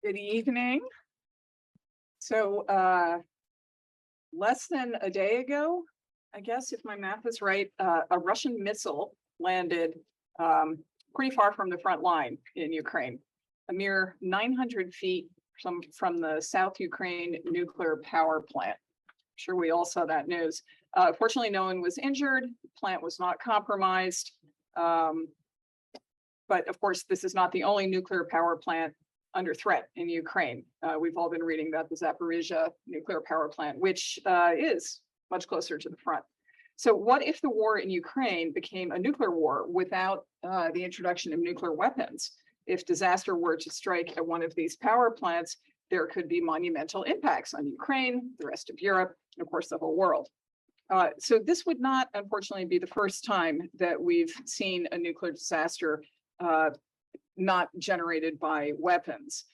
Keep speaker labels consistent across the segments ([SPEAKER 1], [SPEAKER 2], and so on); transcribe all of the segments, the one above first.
[SPEAKER 1] Good evening. So less than a day ago, I guess if my math is right, a Russian missile landed pretty far from the front line in Ukraine, a mere 900 feet from the South Ukraine nuclear power plant. I'm sure we all saw that news. Fortunately, no one was injured. The plant was not compromised. But of course, this is not the only nuclear power plant under threat in Ukraine. We've all been reading about the Zaporizhia nuclear power plant, which is much closer to the front. So what if the war in Ukraine became a nuclear war without the introduction of nuclear weapons? If disaster were to strike at one of these power plants, there could be monumental impacts on Ukraine, the rest of Europe, and of course, the whole world. So this would not, unfortunately, be the first time that we've seen a nuclear disaster not generated by weapons.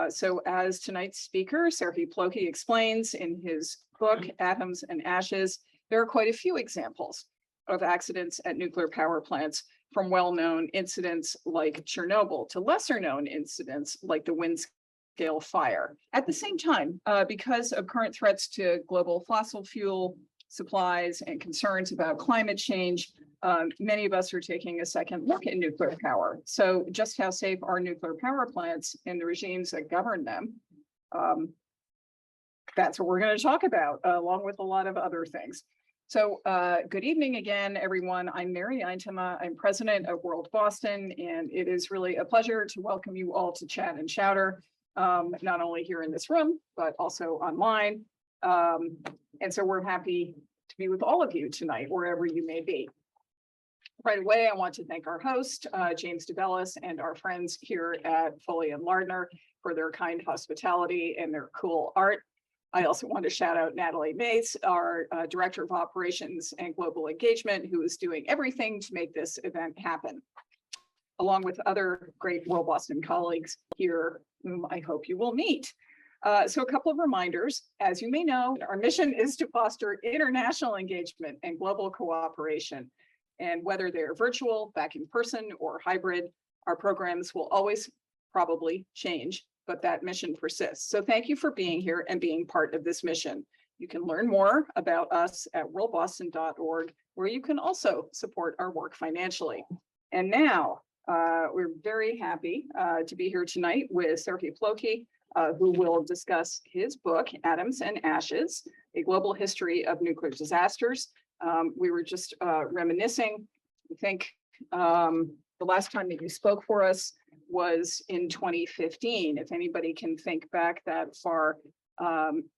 [SPEAKER 1] So as tonight's speaker, Serhii Plokhy, explains in his book, Atoms and Ashes, there are quite a few examples of accidents at nuclear power plants, from well-known incidents like Chernobyl to lesser-known incidents like the Windscale fire. At the same time, because of current threats to global fossil fuel supplies and concerns about climate change, many of us are taking a second look at nuclear power. So just how safe are nuclear power plants and the regimes that govern them? That's what we're going to talk about, along with a lot of other things. So good evening again, everyone. I'm Mary Eintema. I'm president of World Boston, and it is really a pleasure to welcome you all to Chat and Chowder, not only here in this room, but also online. And so we're happy to be with all of you tonight, wherever you may be. Right away, I want to thank our host, James DeBellis, and our friends here at Foley and Lardner for their kind hospitality and their cool art. I also want to shout out Natalie Mace, our Director of Operations and Global Engagement, who is doing everything to make this event happen, along with other great World Boston colleagues here, whom I hope you will meet. So a couple of reminders. As you may know, our mission is to foster international engagement and global cooperation. And whether they're virtual, back in person, or hybrid, our programs will always probably change, but that mission persists. So thank you for being here and being part of this mission. You can learn more about us at worldboston.org, where you can also support our work financially. And now, we're very happy to be here tonight with Serhii Plokhy, who will discuss his book, Atoms and Ashes, A Global History of Nuclear Disasters. We were just reminiscing. I think the last time that you spoke for us was in 2015. If anybody can think back that far,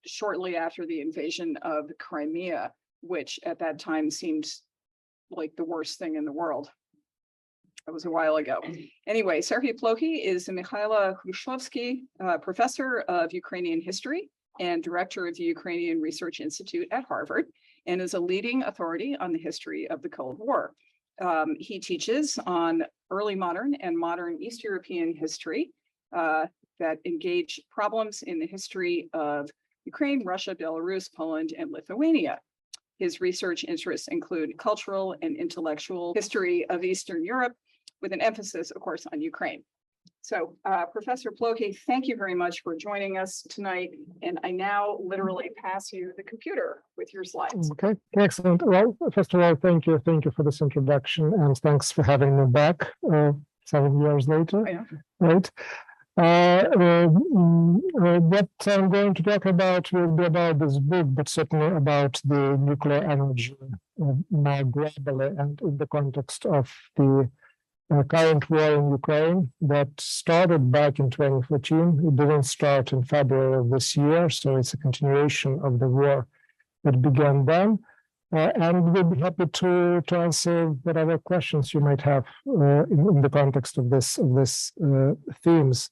[SPEAKER 1] shortly after the invasion of Crimea, which at that time seemed like the worst thing in the world. That was a while ago. Anyway, Serhii Plokhy is a Mikhailo Hrushevsky Professor of Ukrainian History and Director of the Ukrainian Research Institute at Harvard, and is a leading authority on the history of the Cold War. He teaches on early modern and modern East European history that engage problems in the history of Ukraine, Russia, Belarus, Poland, and Lithuania. His research interests include cultural and intellectual history of Eastern Europe, with an emphasis, of course, on Ukraine. So, Professor Plokhy, thank you very much for joining us tonight. And I now literally pass you the computer with your slides.
[SPEAKER 2] Okay, excellent. Well, first of all, thank you for this introduction, and thanks for having me back 7 years later.
[SPEAKER 1] Yeah.
[SPEAKER 2] Right. What I'm going to talk about will be about this book, but certainly about the nuclear energy more globally and in the context of the current war in Ukraine that started back in 2014. It didn't start in February of this year, so it's a continuation of the war that began then. And we'll be happy to answer whatever questions you might have in the context of this themes.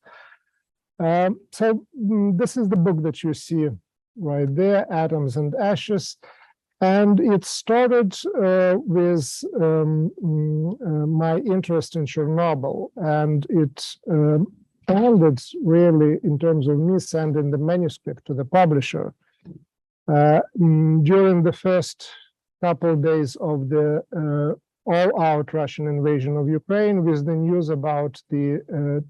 [SPEAKER 2] So this is the book that you see right there, Atoms and Ashes. And it started with my interest in Chernobyl, and it ended really in terms of me sending the manuscript to the publisher during the first couple of days of the all-out Russian invasion of Ukraine with the news about the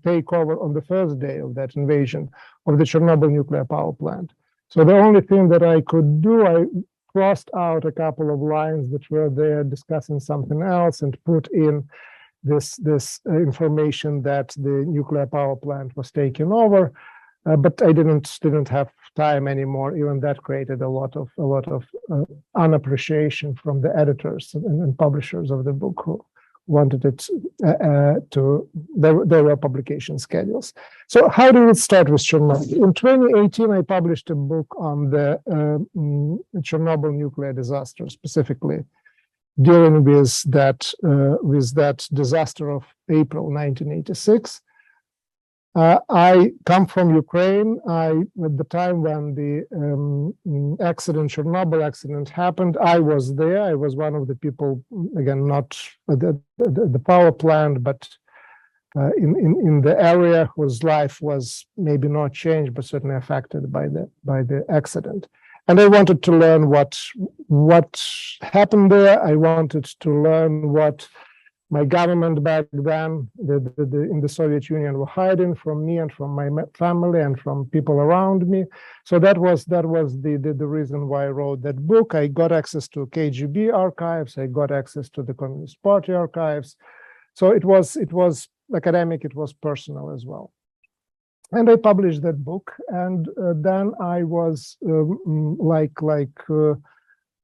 [SPEAKER 2] takeover on the first day of that invasion of the Chernobyl nuclear power plant. So the only thing that I could do, I crossed out a couple of lines that were there discussing something else and put in this information that the nuclear power plant was taken over. But I didn't have time anymore. Even that created a lot of unappreciation from the editors and publishers of the book who wanted it to. There were publication schedules. So how did it start with Chernobyl? In 2018, I published a book on the Chernobyl nuclear disaster, specifically dealing with that disaster of April 1986. I come from Ukraine. At the time when the Chernobyl accident happened, I was there. I was one of the people, again, not at the power plant, but in the area whose life was maybe not changed, but certainly affected by the accident. And I wanted to learn what happened there. I wanted to learn what my government back then, in the Soviet Union, were hiding from me and from my family and from people around me. So that was the reason why I wrote that book. I got access to KGB archives. I got access to the Communist Party archives. So it was academic. It was personal as well. And I published that book. And then I was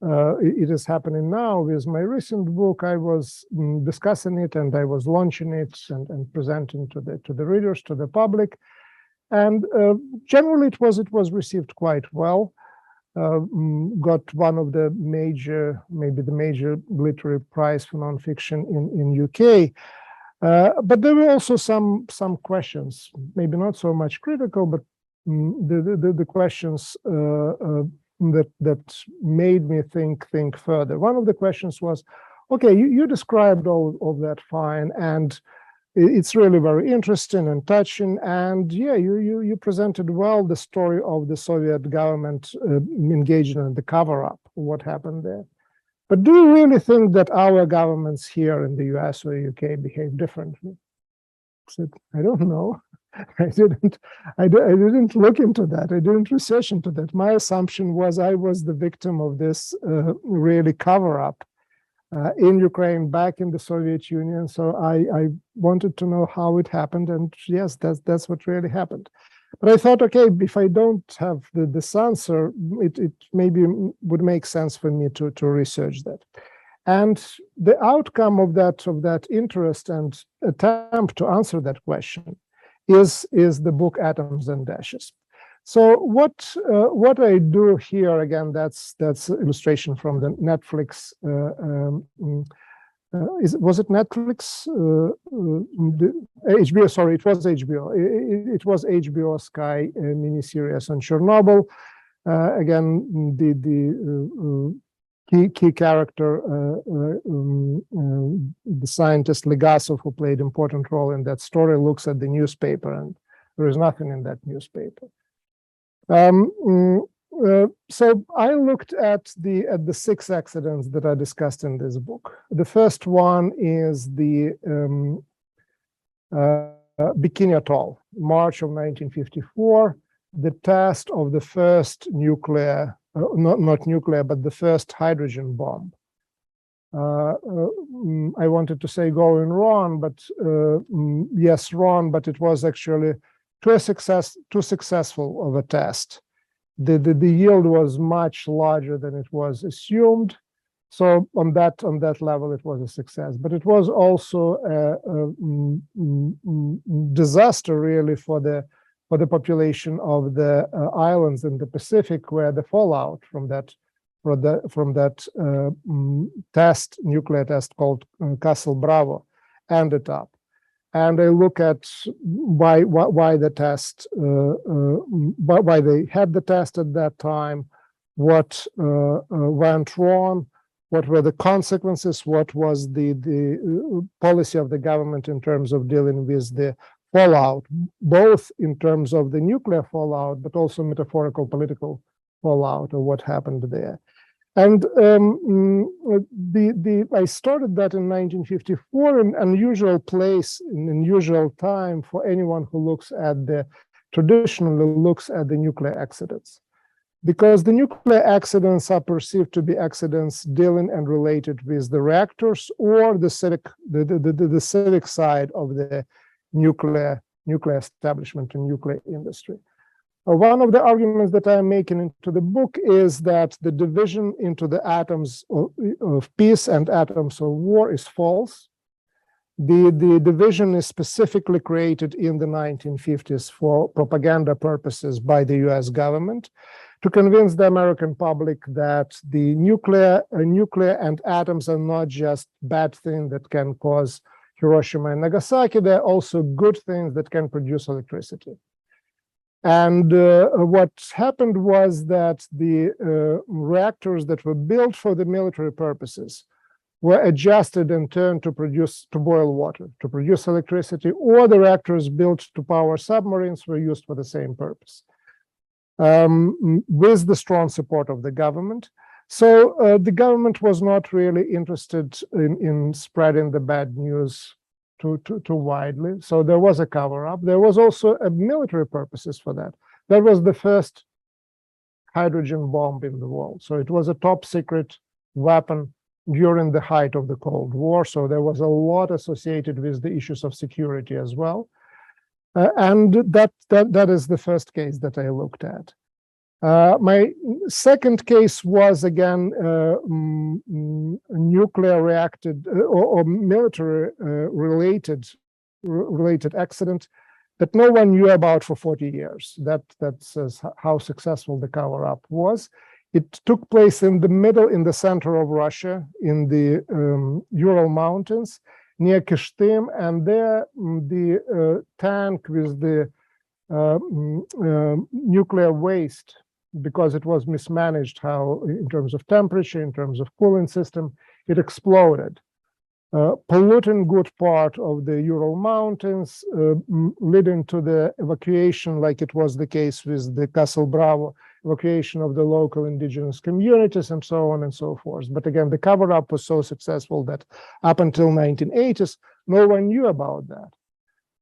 [SPEAKER 2] it is happening now with my recent book. I was discussing it and I was launching it and presenting to the readers, to the public, and generally it was received quite well. Got one of the maybe the major literary prize for nonfiction in UK. But there were also some questions, maybe not so much critical, but the questions that made me think further. One of the questions was, okay, you described all of that fine, and it's really very interesting and touching, and yeah, you presented well the story of the Soviet government engaging in the cover-up, what happened there. But do you really think that our governments here in the US or UK behave differently? I said, I don't know. I didn't look into that. I didn't research into that. My assumption was I was the victim of this really cover-up in Ukraine, back in the Soviet Union. So I wanted to know how it happened, and yes, that's what really happened. But I thought, okay, if I don't have this answer, it maybe would make sense for me to research that. And the outcome of that interest and attempt to answer that question is the book Atoms and Ashes. So what I do here, again, that's illustration from the Netflix. Was it Netflix? HBO? Sorry, it was HBO. It was HBO Sky miniseries on Chernobyl. Again, the key character, the scientist Legasov, who played an important role in that story, looks at the newspaper, and there is nothing in that newspaper. So I looked at the 6 accidents that are discussed in this book. The first one is the Bikini Atoll, March of 1954, the test of the first nuclear. Not nuclear, but the first hydrogen bomb. I wanted to say going wrong, but yes, wrong, but it was actually too successful of a test. The yield was much larger than it was assumed. So on that level, it was a success. But it was also a disaster, really, for the population of the islands in the Pacific, where the fallout from that nuclear test called Castle Bravo ended up. And I look at why the test, why they had the test at that time, what went wrong, what were the consequences, what was the policy of the government in terms of dealing with the fallout, both in terms of the nuclear fallout, but also metaphorical political fallout of what happened there. And I started that in 1954, an unusual place, an unusual time for anyone who looks at traditionally looks at the nuclear accidents. Because the nuclear accidents are perceived to be accidents dealing and related with the reactors or the civic side of the nuclear establishment and nuclear industry. One of the arguments that I'm making into the book is that the division into the atoms of peace and atoms of war is false. The division is specifically created in the 1950s for propaganda purposes by the US government to convince the American public that the nuclear and atoms are not just bad things that can cause Hiroshima and Nagasaki, they're also good things that can produce electricity. And what happened was that the reactors that were built for the military purposes were adjusted and turned to boil water, to produce electricity, or the reactors built to power submarines were used for the same purpose, with the strong support of the government. So the government was not really interested in spreading the bad news too widely. So there was a cover-up. There was also a military purposes for that. That was the first hydrogen bomb in the world. So it was a top secret weapon during the height of the Cold War. So there was a lot associated with the issues of security as well. And that is the first case that I looked at. My second case was again nuclear reacted or military related accident that no one knew about for 40 years. That says how successful the cover-up was. It took place in the center of Russia, in the Ural Mountains, near Kyshtym, and there the tank with the nuclear waste, because it was mismanaged in terms of temperature, in terms of cooling system, it exploded, polluting good part of the Ural Mountains, leading to the evacuation, like it was the case with the Castle Bravo, evacuation of the local indigenous communities and so on and so forth. But again, the cover-up was so successful that up until 1980s, no one knew about that.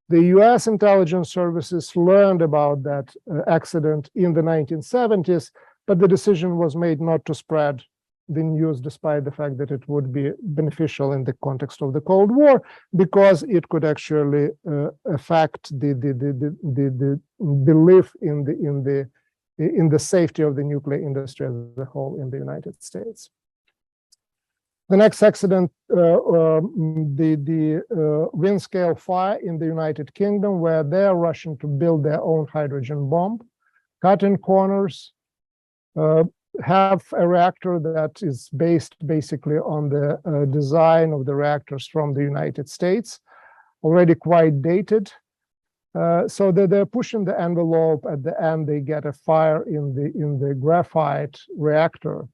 [SPEAKER 2] The US intelligence services learned about that accident in the 1970s, but the decision was made not to spread the news, despite the fact that it would be beneficial in the context of the Cold War, because it could actually affect the belief in the safety of the nuclear industry as a whole in the United States. The next accident, the Windscale fire in the United Kingdom, where they're rushing to build their own hydrogen bomb, cutting corners, have a reactor that is based basically on the design of the reactors from the United States, already quite dated. So they're pushing the envelope. At the end, they get a fire in the graphite reactor.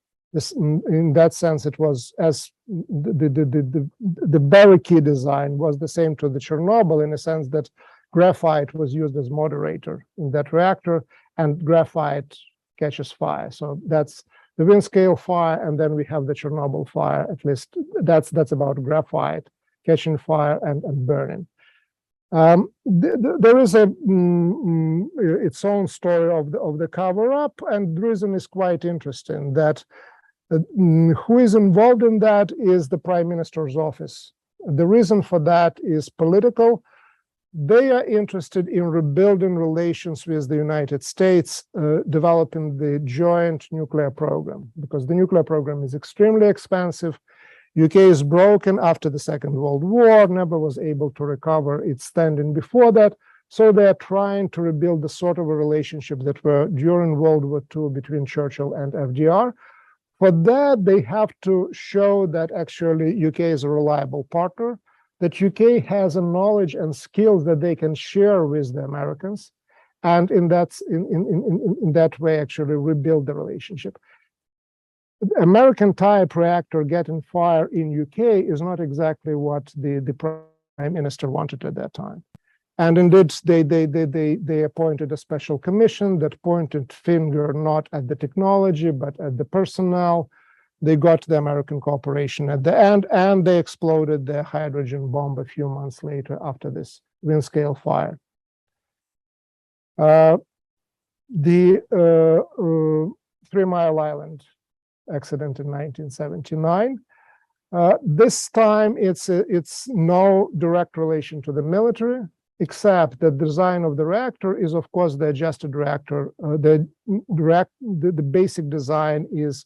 [SPEAKER 2] In that sense, it was as the barricade design was the same to the Chernobyl, in a sense that graphite was used as moderator in that reactor, and graphite catches fire. So that's the Windscale fire, and then we have the Chernobyl fire. At least that's about graphite catching fire and burning. There is its own story of the cover-up, and the reason is quite interesting. That who is involved in that is the Prime Minister's office. The reason for that is political. They are interested in rebuilding relations with the United States, developing the joint nuclear program, because the nuclear program is extremely expensive. UK is broken after the Second World War, never was able to recover its standing before that. So they're trying to rebuild the sort of a relationship that were during World War II between Churchill and FDR. For that, they have to show that actually UK is a reliable partner, that UK has a knowledge and skills that they can share with the Americans, and in that way actually rebuild the relationship. American type reactor getting fire in UK is not exactly what the Prime Minister wanted at that time. And indeed, they appointed a special commission that pointed finger not at the technology, but at the personnel, they got the American cooperation at the end, and they exploded the hydrogen bomb a few months later after this Windscale fire. The 3 Mile Island accident in 1979. This time it's no direct relation to the military, except that the design of the reactor is, of course, the adjusted reactor. The basic design is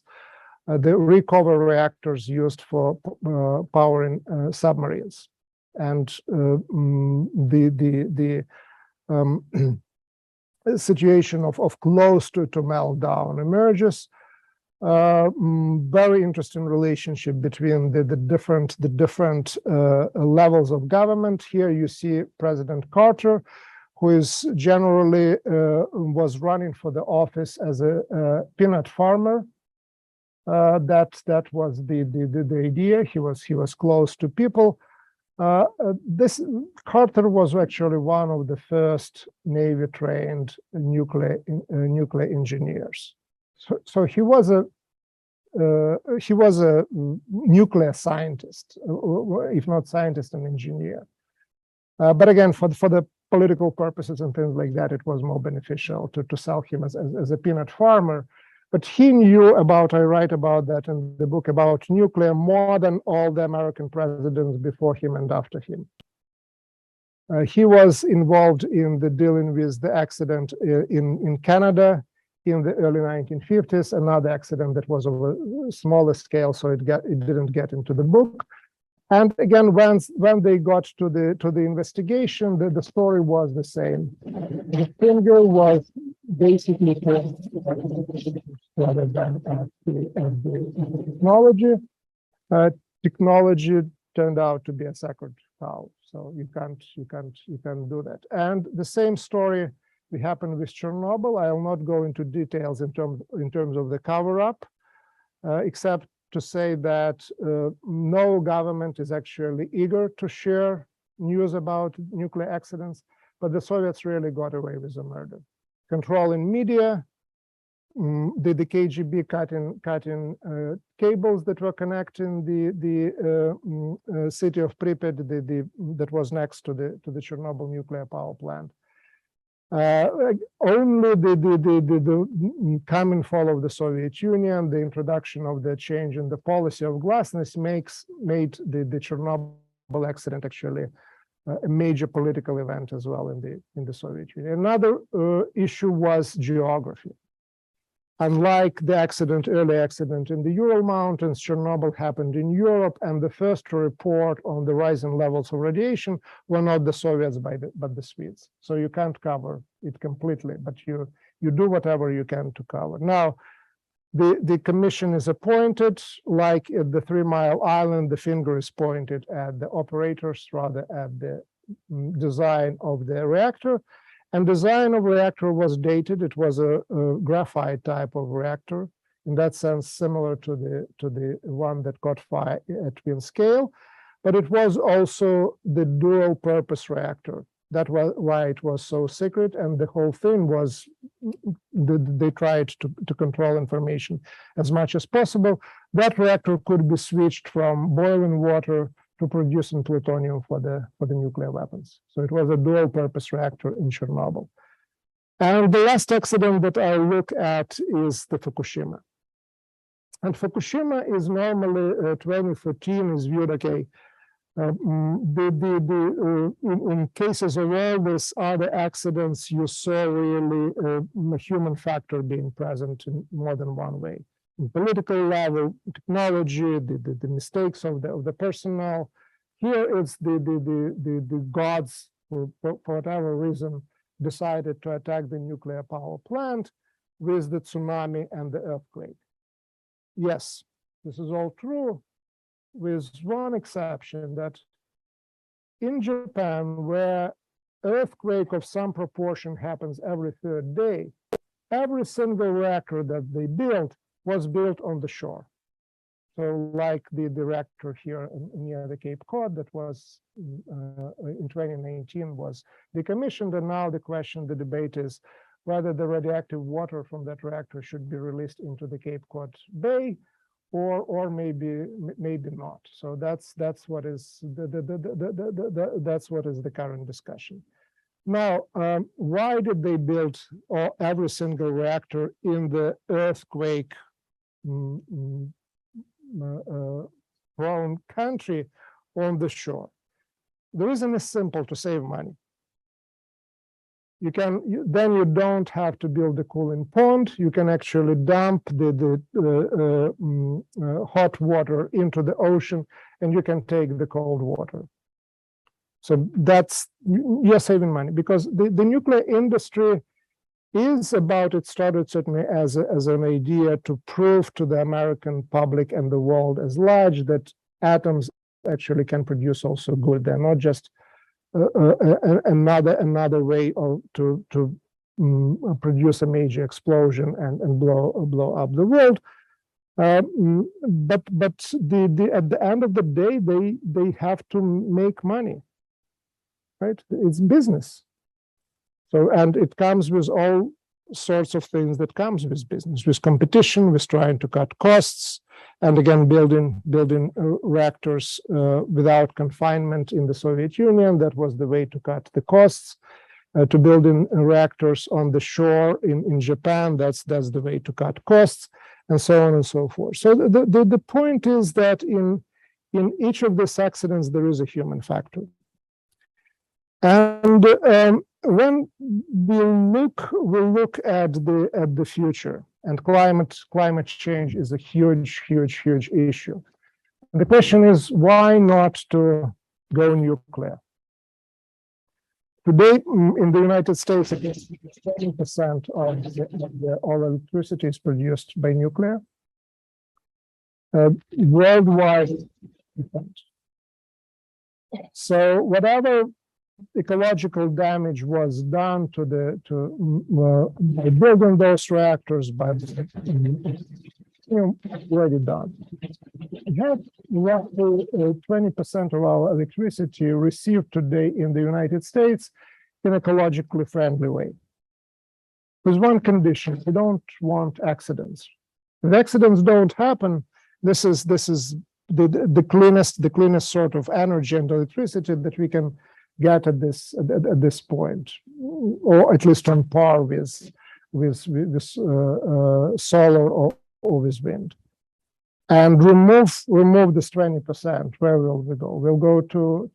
[SPEAKER 2] the recover reactors used for powering submarines, and the situation of close to meltdown emerges. Very interesting relationship between the different levels of government. Here you see President Carter, who is generally was running for the office as a peanut farmer. That was the idea. He was close to people. This Carter was actually one of the first Navy-trained nuclear engineers. So he was a nuclear scientist, if not scientist, an engineer. But again, for the political purposes and things like that, it was more beneficial to sell him as a peanut farmer. But he knew about, I write about that in the book, about nuclear more than all the American presidents before him and after him. He was involved in the dealing with the accident in Canada in the early 1950s, another accident that was of a smaller scale, so it didn't get into the book. And again, when they got to the investigation, the story was the same. The finger was basically rather than the technology. Technology turned out to be a sacred cow, so you can't do that. And the same story happened with Chernobyl. I will not go into details in terms of the cover-up, except to say that no government is actually eager to share news about nuclear accidents, but the Soviets really got away with the murder. Controlling media, the KGB cutting cables that were connecting the city of Pripyat, that was next to the Chernobyl nuclear power plant. Only the coming fall of the Soviet Union, the introduction of the change in the policy of glasnost made the Chernobyl accident actually a major political event as well in the Soviet Union. Another issue was geography. Unlike the early accident in the Ural Mountains, Chernobyl happened in Europe, and the first to report on the rising levels of radiation were not the Soviets, but the Swedes. So you can't cover it completely, but you do whatever you can to cover. Now, the commission is appointed, like at the 3 Mile Island, the finger is pointed at the operators rather at the design of the reactor. And design of reactor was dated. It was a graphite type of reactor, in that sense similar to the one that caught fire at Windscale, but it was also the dual purpose reactor. That was why it was so secret, and the whole thing was they tried to control information as much as possible. That reactor could be switched from boiling water to producing plutonium for the nuclear weapons. So it was a dual purpose reactor in Chernobyl. And the last accident that I look at is the Fukushima. And Fukushima is normally 2014 is viewed, okay, in cases of all these other accidents, you saw really a human factor being present in more than one way. In political level, technology, the mistakes of the personnel. Here it's the gods who, for whatever reason, decided to attack the nuclear power plant with the tsunami and the earthquake. Yes, this is all true, with one exception, that in Japan, where earthquake of some proportion happens every third day, every single reactor that they built was built on the shore. So like the reactor here near the Cape Cod that was in 2019 was decommissioned, and now the debate is whether the radioactive water from that reactor should be released into the Cape Cod Bay or maybe not. So that's what is that's what is the current discussion. Now, why did they build every single reactor in the earthquake prone country on the shore? The reason is simple: to save money. Then you don't have to build a cooling pond. You can actually dump the hot water into the ocean, and you can take the cold water. So you're saving money, because the nuclear industry is about, it started certainly as an idea to prove to the American public and the world as large that atoms actually can produce also good. They're not just another way to produce a major explosion and blow up the world. But at the end of the day, they have to make money, right? It's business. So, and it comes with all sorts of things that comes with business, with competition, with trying to cut costs, and again, building reactors without confinement in the Soviet Union. That was the way to cut the costs. To building reactors on the shore in Japan, that's the way to cut costs, and so on and so forth. So the point is that in each of these accidents, there is a human factor. And when we look at the future, and climate change is a huge issue. And the question is, why not to go nuclear? Today, in the United States, 20% of all electricity is produced by nuclear. Worldwide, so whatever ecological damage was done by building those reactors, already done. We have roughly 20% of our electricity received today in the United States in an ecologically friendly way. There's one condition: we don't want accidents. If accidents don't happen, this is the cleanest sort of energy and electricity that we can get at this point, or at least on par with solar or with wind. And remove this 20%. Where will we go? We'll go to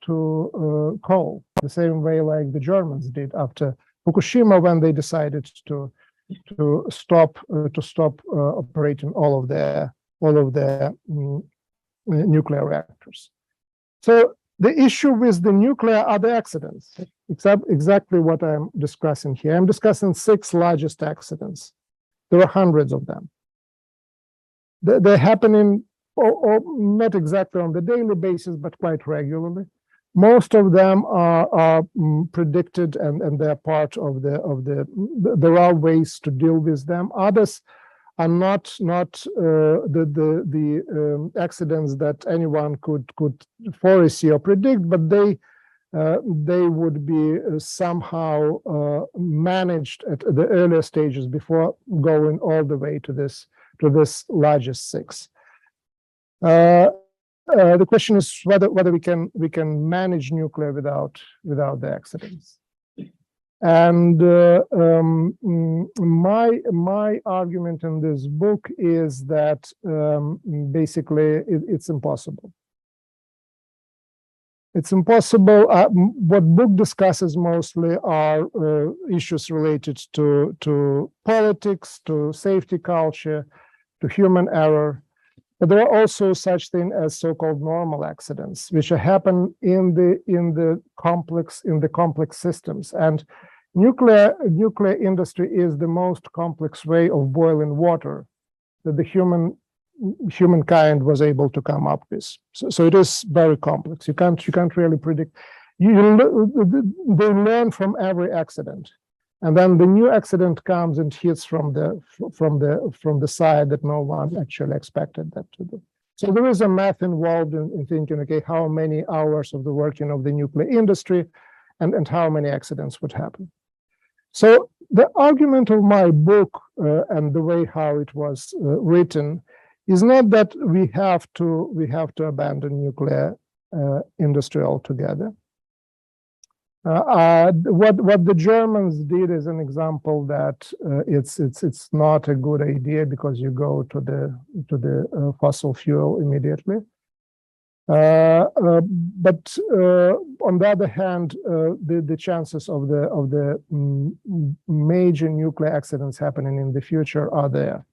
[SPEAKER 2] coal, the same way like the Germans did after Fukushima, when they decided to stop operating all of their nuclear reactors. So the issue with the nuclear are the accidents. Exactly what I'm discussing here. I'm discussing 6 largest accidents. There are hundreds of them. They're happening, or not exactly on the daily basis, but quite regularly. Most of them are predicted, and they're part of there are ways to deal with them. Others are not the accidents that anyone could foresee or predict, but they would be somehow managed at the earlier stages before going all the way to this largest 6. The question is whether we can manage nuclear without the accidents. And my argument in this book is that basically it's impossible. It's impossible. What book discusses mostly are issues related to politics, to safety culture, to human error. But there are also such things as so-called normal accidents, which happen in the complex systems. And nuclear industry is the most complex way of boiling water that the humankind was able to come up with. So it is very complex. You can't really predict. They learn from every accident, and then the new accident comes and hits from the side that no one actually expected that to do. So there is a math involved in thinking, okay, how many hours of the working of the nuclear industry, and how many accidents would happen. So the argument of my book and the way how it was written is not that we have to abandon nuclear industry altogether. What the Germans did is an example that it's not a good idea because you go to the fossil fuel immediately. But on the other hand, the chances of the major nuclear accidents happening in the future are there,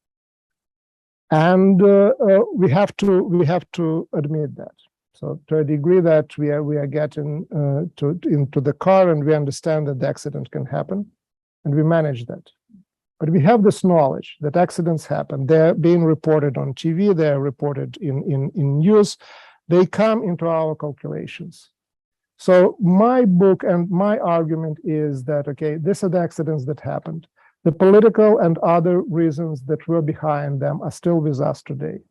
[SPEAKER 2] and we have to admit that. So to a degree that we are getting into the car and we understand that the accident can happen, and we manage that. But we have this knowledge that accidents happen. They're being reported on TV. They're reported in news. They come into our calculations. So my book and my argument is that, okay, these are the accidents that happened. The political and other reasons that were behind them are still with us today.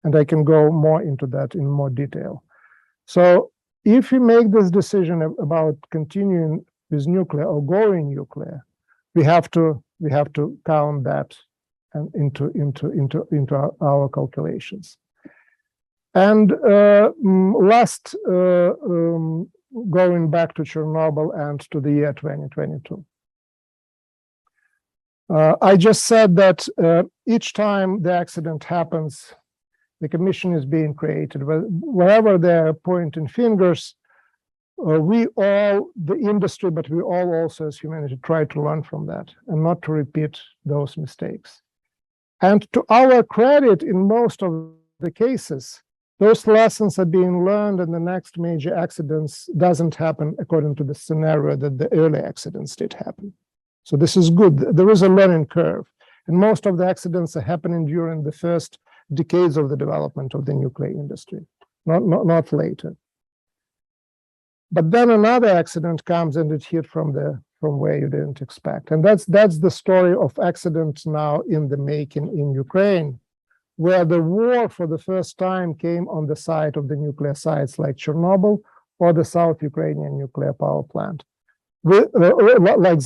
[SPEAKER 2] And I can go more into that in more detail. So if we make this decision about continuing with nuclear or going nuclear, we have to count that and into our calculations. And last, going back to Chernobyl and to the year 2022. I just said that each time the accident happens, the commission is being created. Wherever they're pointing fingers, we all, the industry, but we all also as humanity try to learn from that and not to repeat those mistakes. And to our credit, in most of the cases, those lessons are being learned and the next major accidents doesn't happen according to the scenario that the early accidents did happen. So this is good. There is a learning curve. And most of the accidents are happening during the first decades of the development of the nuclear industry, not later. But then another accident comes and it hit from where you didn't expect. And that's the story of accidents now in the making in Ukraine, where the war for the first time came on the side of the nuclear sites like Chernobyl or the South Ukrainian nuclear power plant. Like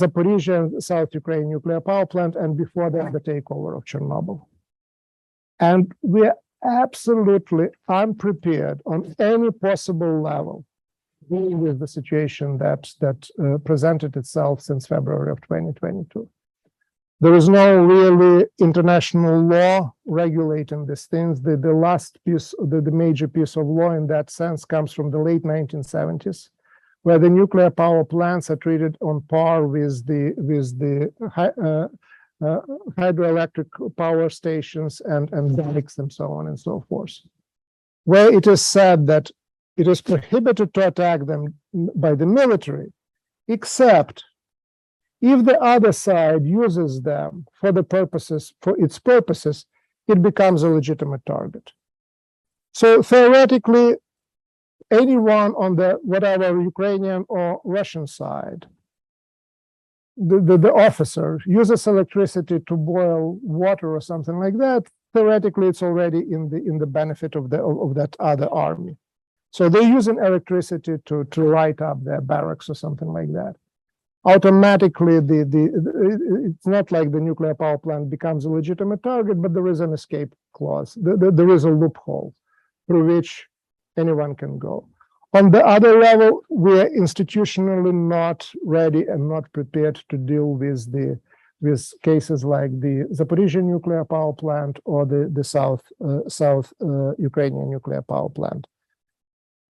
[SPEAKER 2] Zaporizhia, South Ukraine nuclear power plant, and before that, the takeover of Chernobyl. And we're absolutely unprepared on any possible level dealing with the situation that presented itself since February of 2022. There is no really international law regulating these things. The last piece, the major piece of law in that sense comes from the late 1970s, where the nuclear power plants are treated on par with the hydroelectric power stations and dikes and so on and so forth, where it is said that it is prohibited to attack them by the military, except if the other side uses them for its purposes, it becomes a legitimate target. So theoretically, anyone on the whatever Ukrainian or Russian side, the officer uses electricity to boil water or something like that, theoretically it's already in the benefit of that other army. So they're using electricity to light up their barracks or something like that. Automatically, it's not like the nuclear power plant becomes a legitimate target, but there is an escape clause. There is a loophole through which anyone can go. On the other level, we're institutionally not ready and not prepared to deal with cases like the Zaporizhia nuclear power plant or the South Ukrainian nuclear power plant.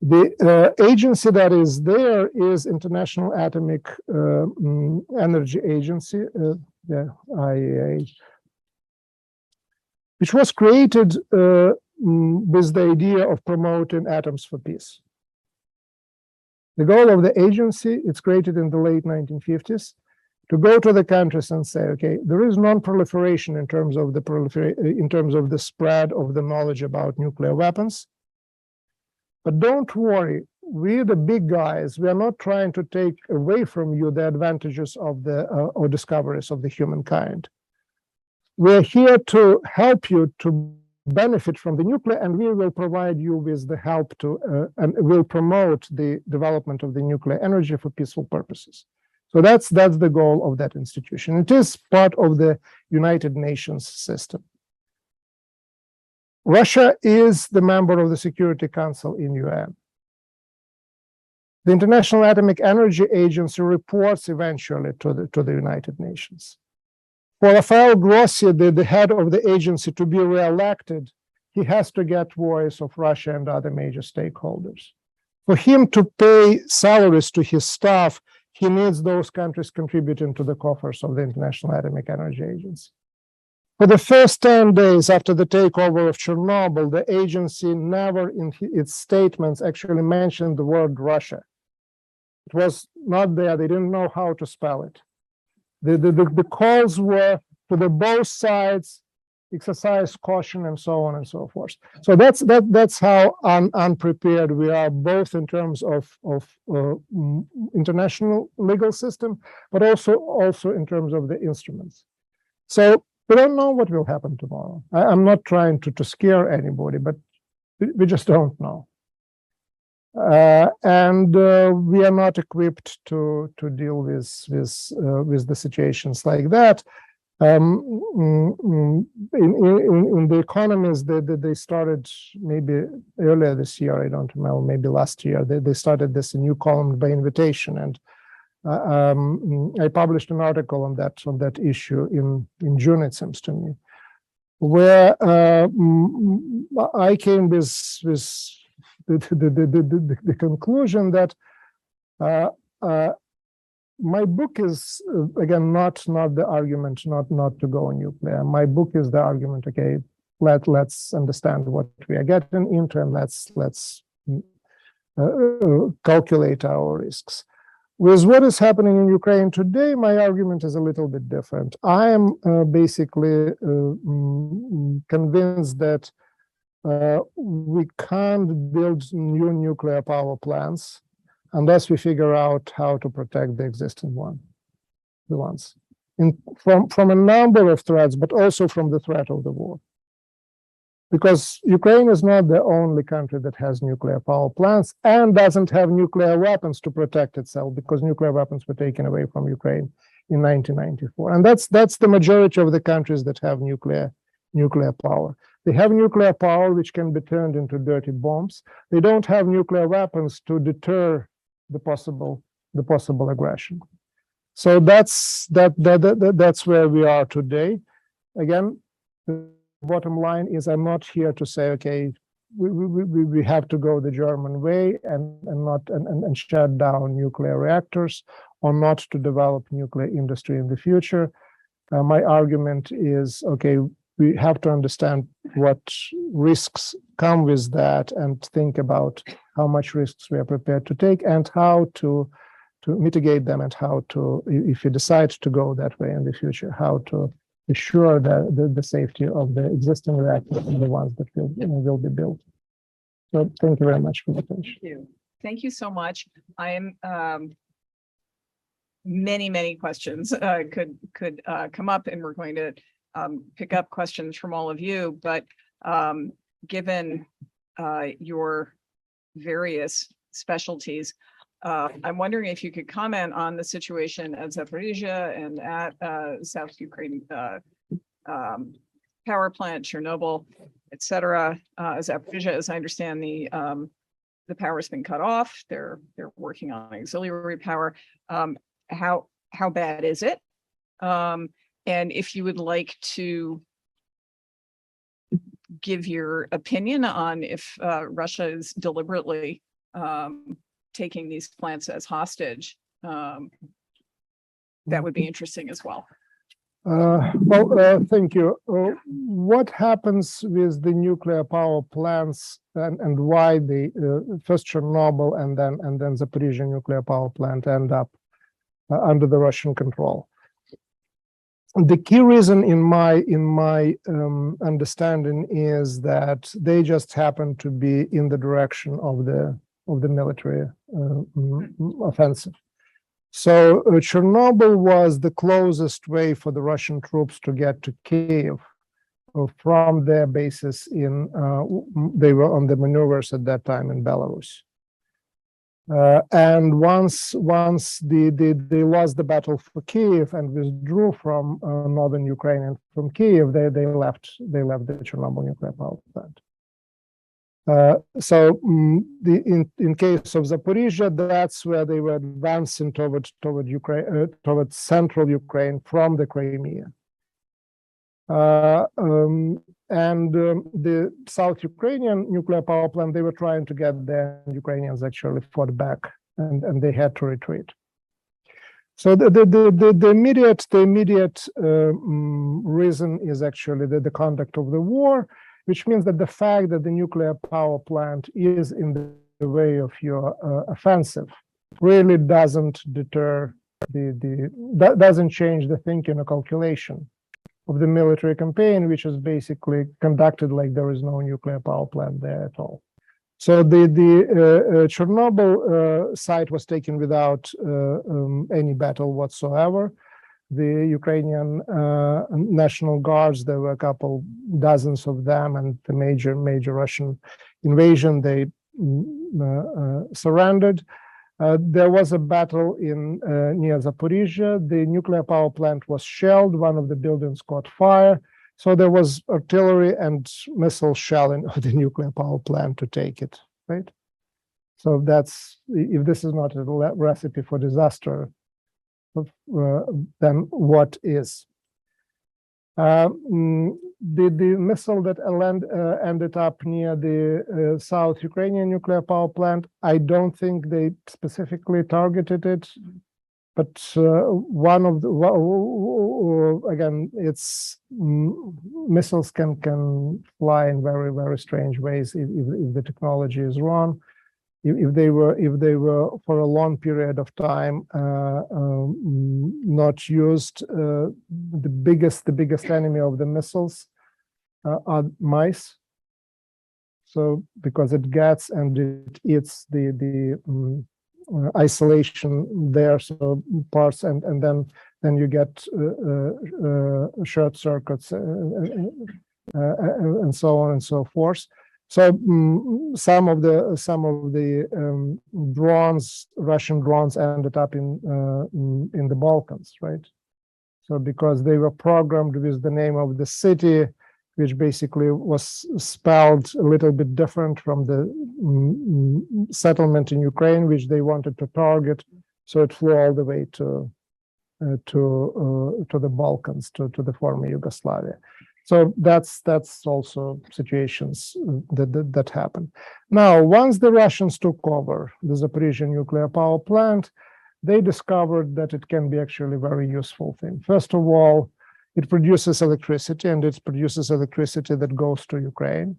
[SPEAKER 2] The agency that is there is International Atomic Energy Agency, the IAEA, which was created with the idea of promoting atoms for peace. The goal of the agency, it's created in the late 1950s, to go to the countries and say, okay, there is non-proliferation in terms of the spread of the knowledge about nuclear weapons. But don't worry, we the big guys, we are not trying to take away from you the advantages of the or discoveries of the humankind. We're here to help you to benefit from the nuclear, and we will provide you with the help to and will promote the development of the nuclear energy for peaceful purposes. So that's the goal of that institution. It is part of the United Nations system. Russia is the member of the Security Council in UN. The International Atomic Energy Agency reports eventually to the United Nations. For Rafael Grossi, the head of the agency, to be re-elected, he has to get voice of Russia and other major stakeholders. For him to pay salaries to his staff, he needs those countries contributing to the coffers of the International Atomic Energy Agency. For the first 10 days after the takeover of Chernobyl, the agency never in its statements actually mentioned the word Russia. It was not there. They didn't know how to spell it. The calls were to the both sides, exercise caution, and so on and so forth. So that's how unprepared we are, both in terms of international legal system, but also in terms of the instruments. So we don't know what will happen tomorrow. I'm not trying to scare anybody, but we just don't know. And we are not equipped to deal with the situations like that. In the economies, they started maybe earlier this year, I don't know, maybe last year, they started this new column by invitation, and I published an article on that issue in June, it seems to me, where I came with the conclusion that my book is, again, not the argument not to go nuclear. My book is the argument, okay, let's understand what we are getting into, and let's calculate our risks. With what is happening in Ukraine today, my argument is a little bit different. I am basically convinced that we can't build new nuclear power plants unless we figure out how to protect the existing ones, from a number of threats, but also from the threat of the war. Because Ukraine is not the only country that has nuclear power plants and doesn't have nuclear weapons to protect itself, because nuclear weapons were taken away from Ukraine in 1994. And that's the majority of the countries that have nuclear power. They have nuclear power which can be turned into dirty bombs. They don't have nuclear weapons to deter the possible aggression. So that's where we are today. Again, the bottom line is, I'm not here to say, okay, we have to go the German way and shut down nuclear reactors, or not to develop nuclear industry in the future. My argument is, okay, we have to understand what risks come with that, and think about how much risks we are prepared to take, and how to mitigate them, and how to, if you decide to go that way in the future, how to ensure the safety of the existing reactors and the ones that will be built. So thank you very much for the attention.
[SPEAKER 1] Thank you so much. I am many questions could come up, and we're going to pick up questions from all of you, but given your various specialties, I'm wondering if you could comment on the situation at Zaporizhia and at South Ukraine power plant, Chernobyl, etc. Zaporizhia, as I understand, the power has been cut off. They're working on auxiliary power. How bad is it? And if you would like to give your opinion on if Russia is deliberately taking these plants as hostage, that would be interesting as well.
[SPEAKER 2] Thank you. What happens with the nuclear power plants, and why the first Chernobyl and then Zaporizhia nuclear power plant end up under the Russian control? The key reason in my understanding is that they just happen to be in the direction of the military offensive. So Chernobyl was the closest way for the Russian troops to get to Kyiv from their bases they were on the maneuvers at that time in Belarus. And once they lost the battle for Kiev and withdrew from northern Ukraine and from Kiev, they left the Chernobyl nuclear power plant. In case of Zaporizhzhia, that's where they were advancing toward Ukraine, toward central Ukraine from the Crimea. The South Ukrainian nuclear power plant, they were trying to get there, and Ukrainians actually fought back, and they had to retreat. So the immediate reason is actually the conduct of the war, which means that the fact that the nuclear power plant is in the way of your offensive really doesn't deter doesn't change the thinking or calculation of the military campaign, which is basically conducted like there is no nuclear power plant there at all. So the Chernobyl site was taken without any battle whatsoever. The Ukrainian National Guards, there were a couple dozens of them, and the major Russian invasion, they surrendered. There was a battle in near Zaporizhzhia. The nuclear power plant was shelled. One of the buildings caught fire. So there was artillery and missile shelling of the nuclear power plant to take it, right? So that's, if this is not a recipe for disaster, then what is? The missile that ended up near the South Ukrainian nuclear power plant, I don't think they specifically targeted it, but one of the, again, it's missiles can fly in very strange ways if the technology is wrong. If they were for a long period of time not used, the biggest enemy of the missiles are mice. So because it gets and it eats the isolation there, so parts, and then you get short circuits and so on and so forth. So some of the drones, Russian drones, ended up in the Balkans, right? So because they were programmed with the name of the city, which basically was spelled a little bit different from the settlement in Ukraine, which they wanted to target. So it flew all the way to the Balkans, to the former Yugoslavia. So that's also situations that happen. Now, once the Russians took over the Zaporizhzhia nuclear power plant, they discovered that it can be actually a very useful thing. First of all, it produces electricity, and it produces electricity that goes to Ukraine.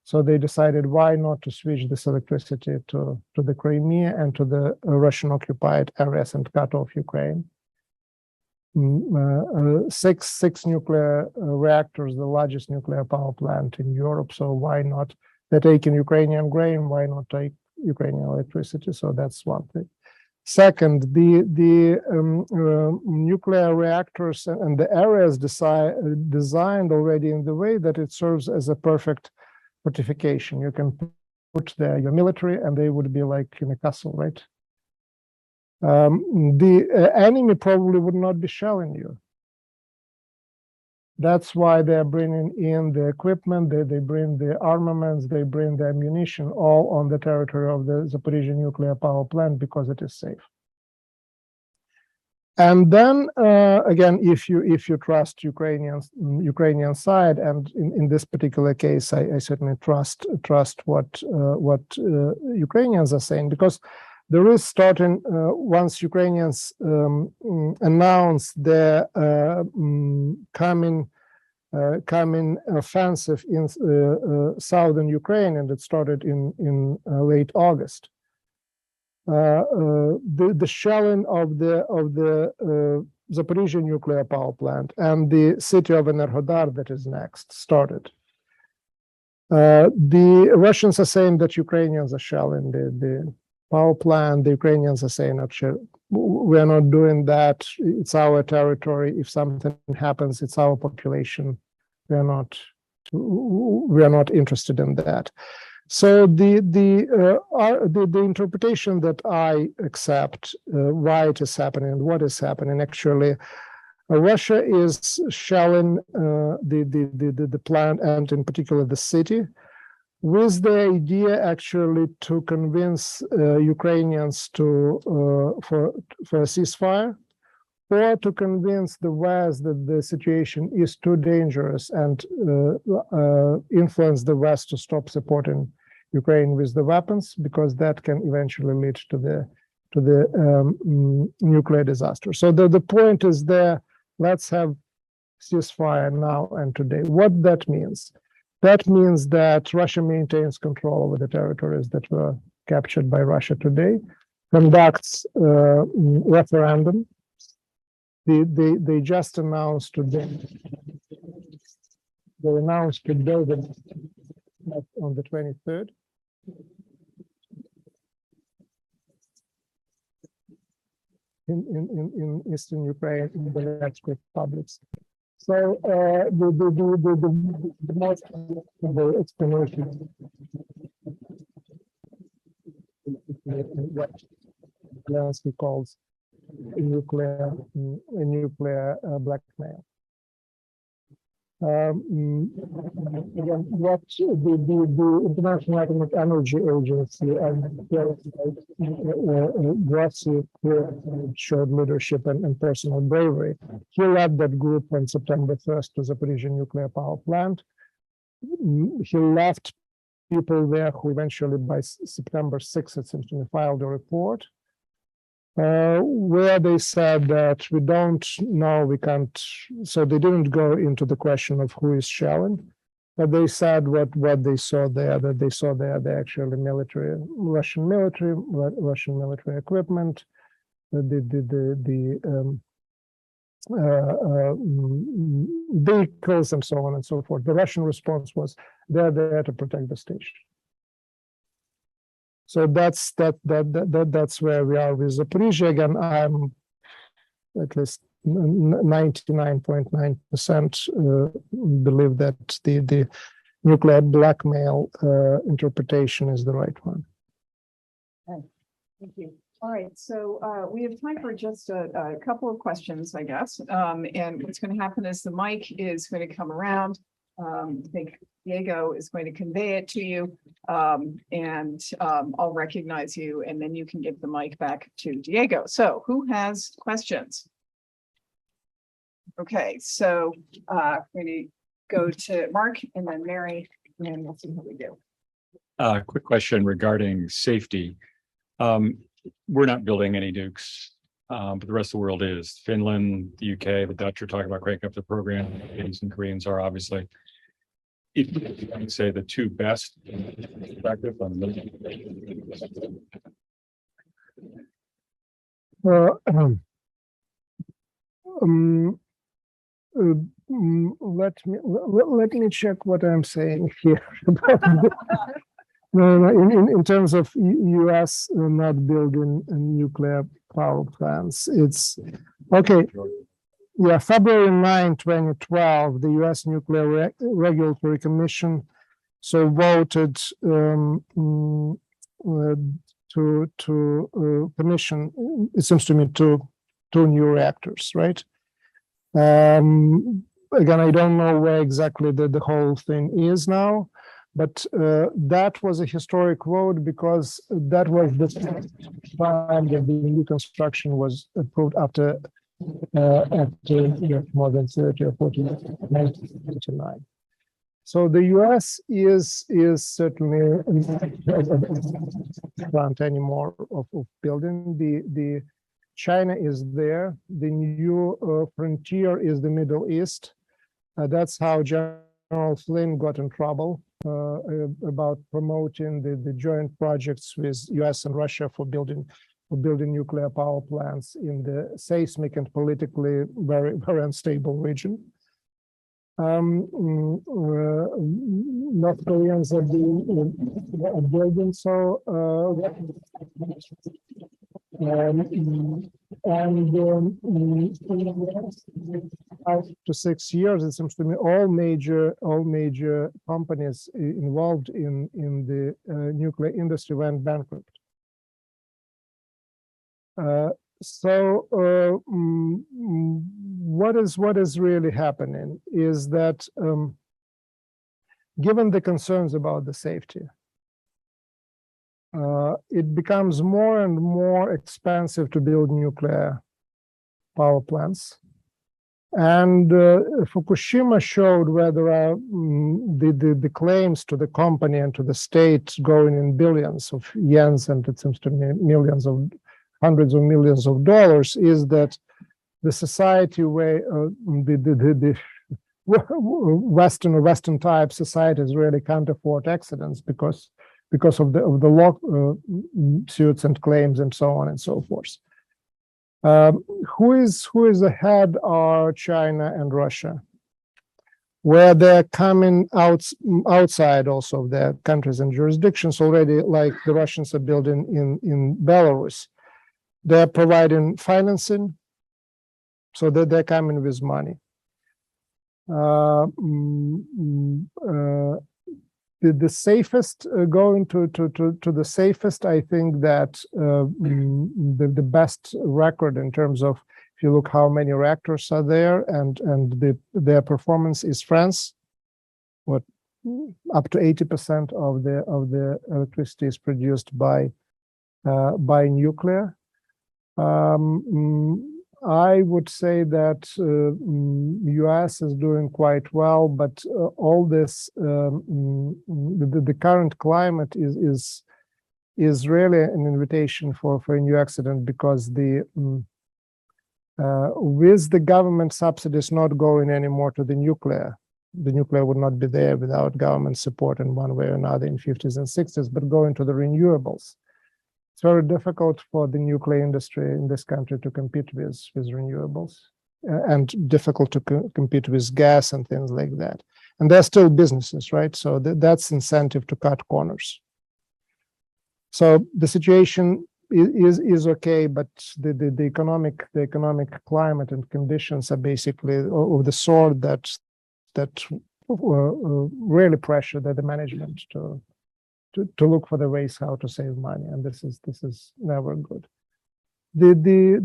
[SPEAKER 2] So they decided, why not to switch this electricity to the Crimea and to the Russian-occupied areas and cut off Ukraine. Six nuclear reactors, the largest nuclear power plant in Europe. So why not? They're taking Ukrainian grain. Why not take Ukrainian electricity? So that's one thing. Second, the nuclear reactors and the areas designed already in the way that it serves as a perfect fortification. You can put there your military, and they would be like in a castle, right? The enemy probably would not be shelling you. That's why they're bringing in the equipment, they bring the armaments, they bring the ammunition, all on the territory of the Zaporizhzhia nuclear power plant, because it is safe. And then again, if you trust Ukrainian side, and in this particular case, I certainly trust what Ukrainians are saying, because there is starting, once Ukrainians announce their coming offensive in southern Ukraine, and it started in late August. The shelling of the Zaporizhzhia nuclear power plant and the city of Enerhodar that is next started. The Russians are saying that Ukrainians are shelling the power plant. The Ukrainians are saying, actually, we're not doing that. It's our territory. If something happens, it's our population. We are not interested in that. So the interpretation that I accept why it is happening and what is happening actually, Russia is shelling the plant and in particular the city, with the idea actually to convince Ukrainians for a ceasefire, or to convince the West that the situation is too dangerous and influence the West to stop supporting Ukraine with the weapons, because that can eventually lead to the nuclear disaster. So the point is there, let's have ceasefire now and today. What that means? That means that Russia maintains control over the territories that were captured by Russia today, conducts referendum. They just announced today. They announced today that on the 23rd. In Eastern Ukraine, in the Donetsk republics. So the most explanation what Zelensky calls nuclear blackmail. Again, what the International Atomic Energy Agency and Grossi showed leadership and personal bravery. He led that group on September 1st to Zaporizhzhia nuclear power plant. He left people there who eventually by September 6th, it seems to me, filed a report where they said that we don't know, we can't, so they didn't go into the question of who is shelling, but they said what they saw there, that they saw there the actually Russian military equipment, vehicles and so on and so forth. The Russian response was they're there to protect the station. So that's where we are with Zaporizhzhia. Again, I'm at least 99.9% believe that the nuclear blackmail interpretation is the right one.
[SPEAKER 1] Okay. Thank you. All right, so we have time for just a couple of questions, I guess. And what's going to happen is the mic is going to come around. I think Diego is going to convey it to you, and I'll recognize you, and then you can give the mic back to Diego. So who has questions? Okay, so we're going to go to Mark and then Mary, and we'll see how we do.
[SPEAKER 3] Quick question regarding safety. We're not building any nukes, but the rest of the world is. Finland, the UK, the Dutch are talking about cranking up the program. The Canadians and Koreans are obviously. If you can say the two best perspective on the
[SPEAKER 2] let me check what I'm saying here. No, in terms of US not building nuclear power plants, it's okay. Yeah, February 9, 2012, the US Nuclear Regulatory Commission so voted to commission, it seems to me, two new reactors, right? Again, I don't know where exactly the whole thing is now, but that was a historic vote because that was the time that the new construction was approved after more than 30 or 40 years, 1999. So the US is certainly not anymore of building. The China is there. The new frontier is the Middle East. That's how General Flynn got in trouble about promoting the joint projects with US and Russia for building nuclear power plants in the seismic and politically very, very unstable region. North Koreans are building so In the last 5 to 6 years, it seems to me all major companies involved in the nuclear industry went bankrupt. What is really happening is that given the concerns about the safety, it becomes more and more expensive to build nuclear power plants. And Fukushima showed where there are the claims to the company and to the state going in billions of yens, and it seems to me hundreds of millions of dollars, is that the society way, the Western type societies really can't afford accidents because of the lawsuits and claims and so on and so forth. Who is ahead are China and Russia, where they're coming outside also of their countries and jurisdictions already, like the Russians are building in Belarus. They're providing financing, so that they're coming with money. The safest, going to the safest, I think that the best record in terms of, if you look how many reactors are there and their performance, is France. What, up to 80% of the electricity is produced by nuclear. I would say that US is doing quite well, but all this, the current climate is really an invitation for a new accident, because with the government subsidies not going anymore to the nuclear would not be there without government support in one way or another in 50s and 60s, but going to the renewables. It's very difficult for the nuclear industry in this country to compete with renewables, and difficult to compete with gas and things like that. And they're still businesses, right? So that's incentive to cut corners. So the situation is okay, but the economic climate and conditions are basically of the sort that really pressure the management to look for the ways how to save money, and this is never good. Certainly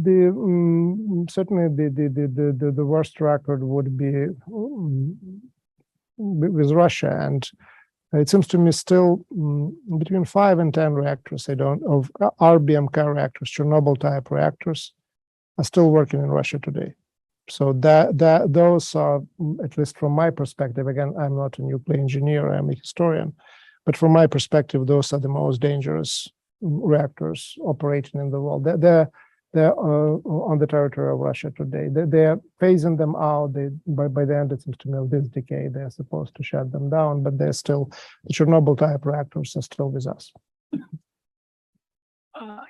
[SPEAKER 2] the worst record would be with Russia, and it seems to me still between 5 and 10 reactors of RBMK reactors, Chernobyl type reactors, are still working in Russia today. So those are, at least from my perspective, again, I'm not a nuclear engineer, I'm a historian. But from my perspective, those are the most dangerous reactors operating in the world. They're on the territory of Russia today. They're phasing them out. By the end, it seems to me, of this decade, they're supposed to shut them down, but they're still, the Chernobyl type reactors are still with us.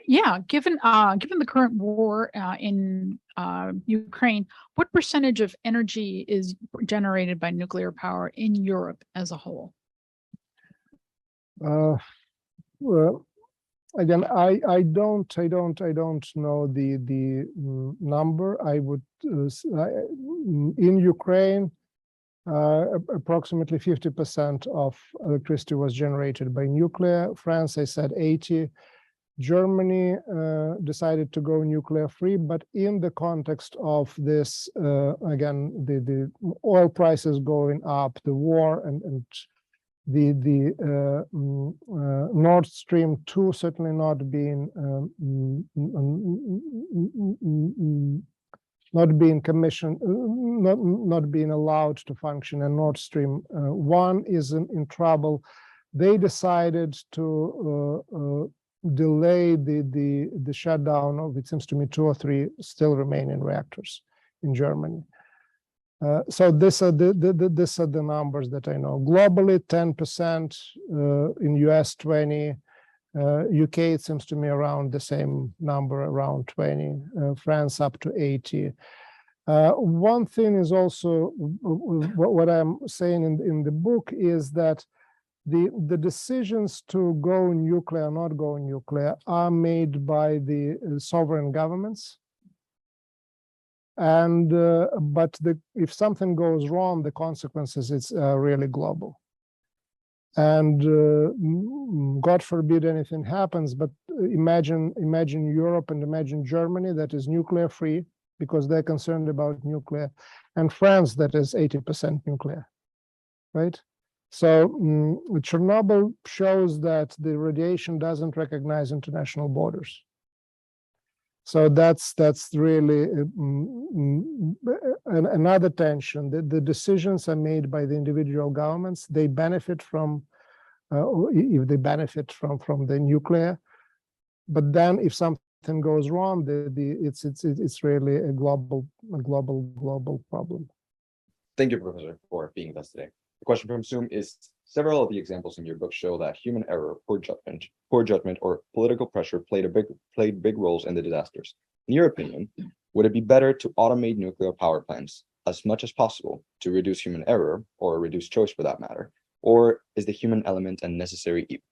[SPEAKER 4] Yeah, given the current war in Ukraine, what percentage of energy is generated by nuclear power in Europe as a whole?
[SPEAKER 2] Well, again, I don't know the number. I would in Ukraine, approximately 50% of electricity was generated by nuclear. France, I said 80. Germany decided to go nuclear free, but in the context of this, again, the oil prices going up, the war, and the Nord Stream 2 certainly not being commissioned, not being allowed to function, and Nord Stream 1 is in trouble. They decided to delay the shutdown of, it seems to me, 2 or 3 still remaining reactors in Germany. So these are the numbers that I know. Globally, 10%, in US 20, UK, it seems to me, around the same number, around 20, France up to 80. One thing is also what I'm saying in the book is that The decisions to go nuclear or not go nuclear are made by the sovereign governments. And but if something goes wrong, the consequences it's really global. And God forbid anything happens, but imagine Europe and imagine Germany that is nuclear free because they're concerned about nuclear, and France that is 80% nuclear, right? So Chernobyl shows that the radiation doesn't recognize international borders. So that's really another tension. The decisions are made by the individual governments. They benefit from, if they benefit from the nuclear, but then if something goes wrong, it's really a global problem.
[SPEAKER 5] Thank you, Professor, for being with us today. The question from Zoom is: several of the examples in your book show that human error, poor judgment, or political pressure played big roles in the disasters. In your opinion, would it be better to automate nuclear power plants as much as possible to reduce human error, or reduce choice for that matter, or is the human element a necessary evil?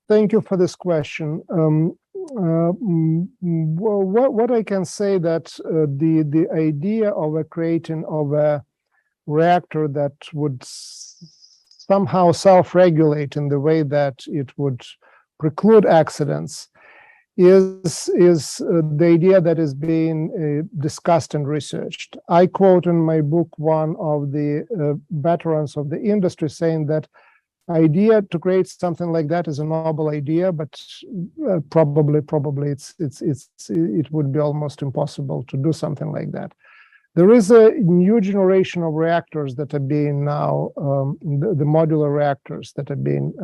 [SPEAKER 2] Thank you for this question. What I can say that the idea of creating of a reactor that would somehow self-regulate in the way that it would preclude accidents is the idea that is being discussed and researched. I quote in my book one of the veterans of the industry saying that idea to create something like that is a noble idea, but probably it would be almost impossible to do something like that. There is a new generation of reactors that are being now the modular reactors that are being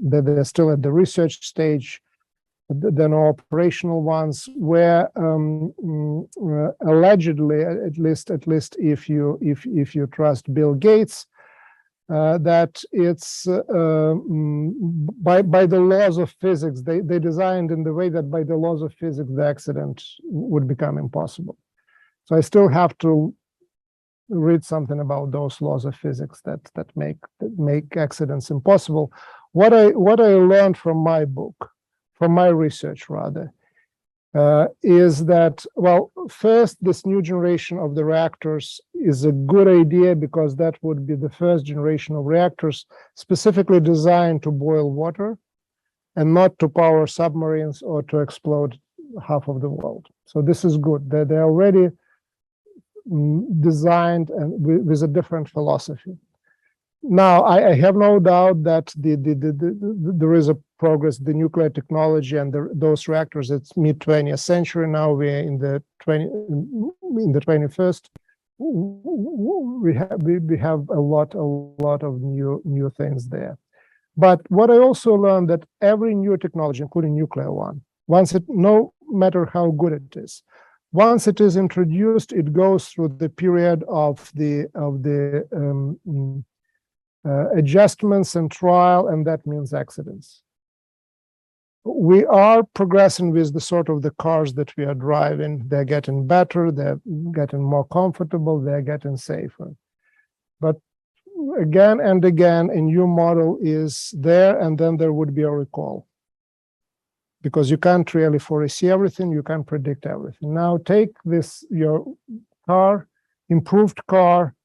[SPEAKER 2] that they're still at the research stage. There are operational ones where allegedly, at least if you trust Bill Gates, that it's by the laws of physics, they designed in the way that by the laws of physics, the accident would become impossible. So I still have to read something about those laws of physics that make accidents impossible. What I learned from my book, from my research rather, is that, well, first, this new generation of the reactors is a good idea because that would be the first generation of reactors specifically designed to boil water and not to power submarines or to explode half of the world. So this is good. They're already designed and with a different philosophy. Now, I have no doubt that there is a progress, the nuclear technology and those reactors. It's mid-20th century now. We're in the 21st. We have a lot of new things there. But what I also learned that every new technology, including nuclear one, no matter how good it is, once it is introduced, it goes through the period of the adjustments and trial, and that means accidents. We are progressing with the sort of the cars that we are driving. They're getting better, they're getting more comfortable, they're getting safer. But again and again, a new model is there, and then there would be a recall. Because you can't really foresee everything, you can't predict everything. Now take this, your car, improved car,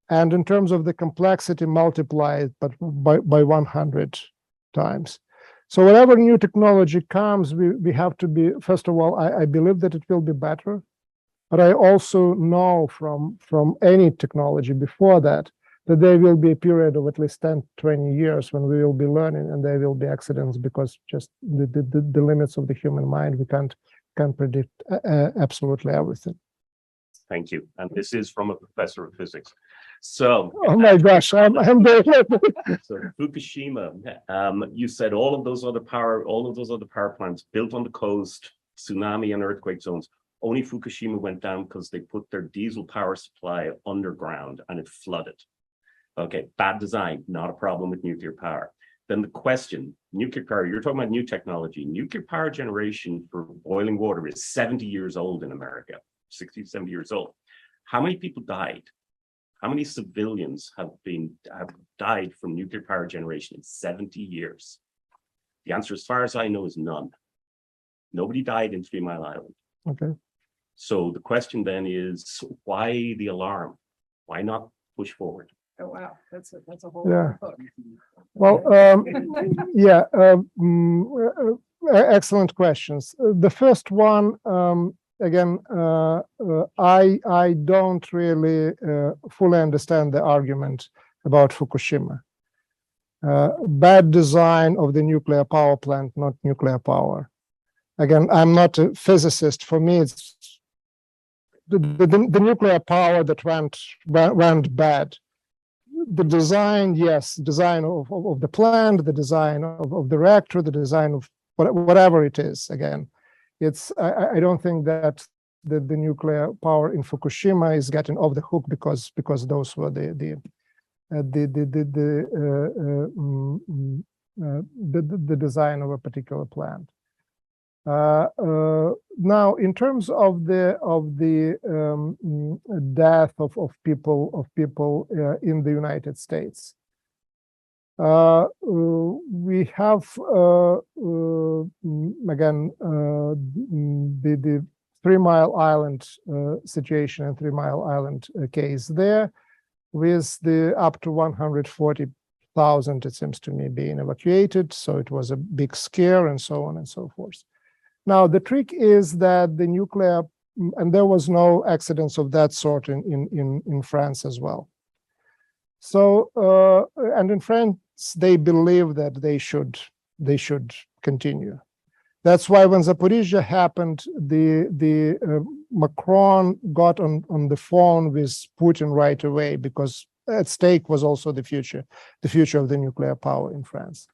[SPEAKER 2] and in terms of the complexity, multiply it but by 100 times. So whatever new technology comes, we have to be, first of all, I believe that it will be better, but I also know from any technology before that there will be a period of at least 10, 20 years when we will be learning and there will be accidents because just the limits of the human mind, we can't predict absolutely everything.
[SPEAKER 6] Thank you. And this is from a professor of physics. So,
[SPEAKER 2] oh my gosh, I'm very
[SPEAKER 6] so Fukushima, you said all of those other power plants built on the coast, tsunami and earthquake zones. Only Fukushima went down because they put their diesel power supply underground and it flooded. Okay, bad design, not a problem with nuclear power. Then the question, nuclear power, you're talking about new technology. Nuclear power generation for boiling water is 70 years old in America, 60, 70 years old. How many people died? How many civilians have died from nuclear power generation in 70 years? The answer, as far as I know, is none. Nobody died in 3 Mile Island.
[SPEAKER 2] Okay.
[SPEAKER 6] So the question then is, why the alarm? Why not push forward?
[SPEAKER 1] Oh, wow, that's a whole
[SPEAKER 2] Yeah.
[SPEAKER 1] book.
[SPEAKER 2] Well, yeah, excellent questions. The first one, again, I don't really fully understand the argument about Fukushima. Bad design of the nuclear power plant, not nuclear power. Again, I'm not a physicist. For me, it's the nuclear power that went bad. The design, yes, design of the plant, the design of the reactor, the design of whatever it is. Again, it's I don't think that the nuclear power in Fukushima is getting off the hook because those were the design of a particular plant. Now, in terms of the death of people in the United States, we have again the 3 Mile Island situation and 3 Mile Island case there, with the up to 140,000, it seems to me, being evacuated. So it was a big scare and so on and so forth. Now, the trick is that the nuclear, and there was no accidents of that sort in France as well. So, and in France, they believe that they should continue. That's why when Zaporizhzhia happened, the Macron got on the phone with Putin right away, because at stake was also the future of the nuclear power in France.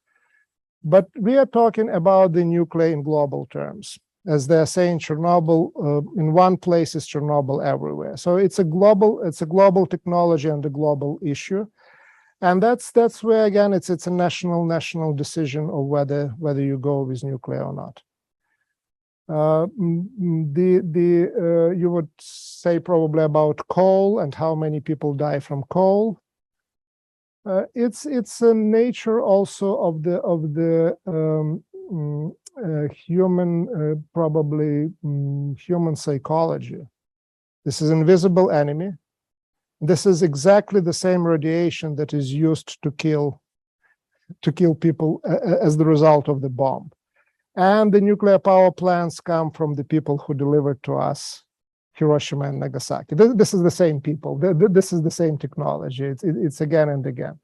[SPEAKER 2] But we are talking about the nuclear in global terms. As they're saying, Chernobyl, in one place is Chernobyl everywhere. So it's a global technology and a global issue. And that's where, again, it's a national decision of whether you go with nuclear or not. You would say probably about coal and how many people die from coal. It's a nature also of the human, probably human psychology. This is invisible enemy. This is exactly the same radiation that is used to kill people as the result of the bomb. And the nuclear power plants come from the people who delivered to us Hiroshima and Nagasaki. This is the same people. This is the same technology. It's again and again.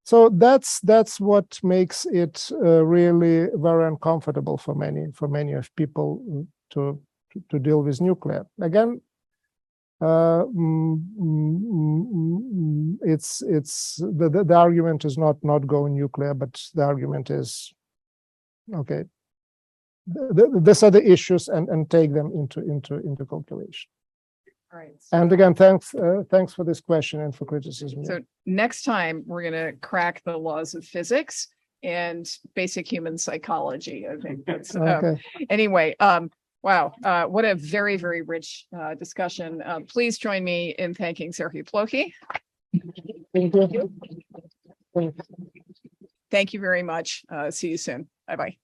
[SPEAKER 2] So that's what makes it really very uncomfortable for many of people to deal with nuclear. Again, it's the argument is not go nuclear, but the argument is, okay, these are the issues and take them into calculation.
[SPEAKER 1] All right.
[SPEAKER 2] And again, thanks for this question and for criticism.
[SPEAKER 1] So next time we're going to crack the laws of physics and basic human psychology. I think that's
[SPEAKER 2] Okay.
[SPEAKER 1] Anyway. Wow, what a very, very rich discussion. Please join me in thanking Serhii Plokhy.
[SPEAKER 2] Thank you.
[SPEAKER 1] Thank you very much. See you soon. Bye-bye.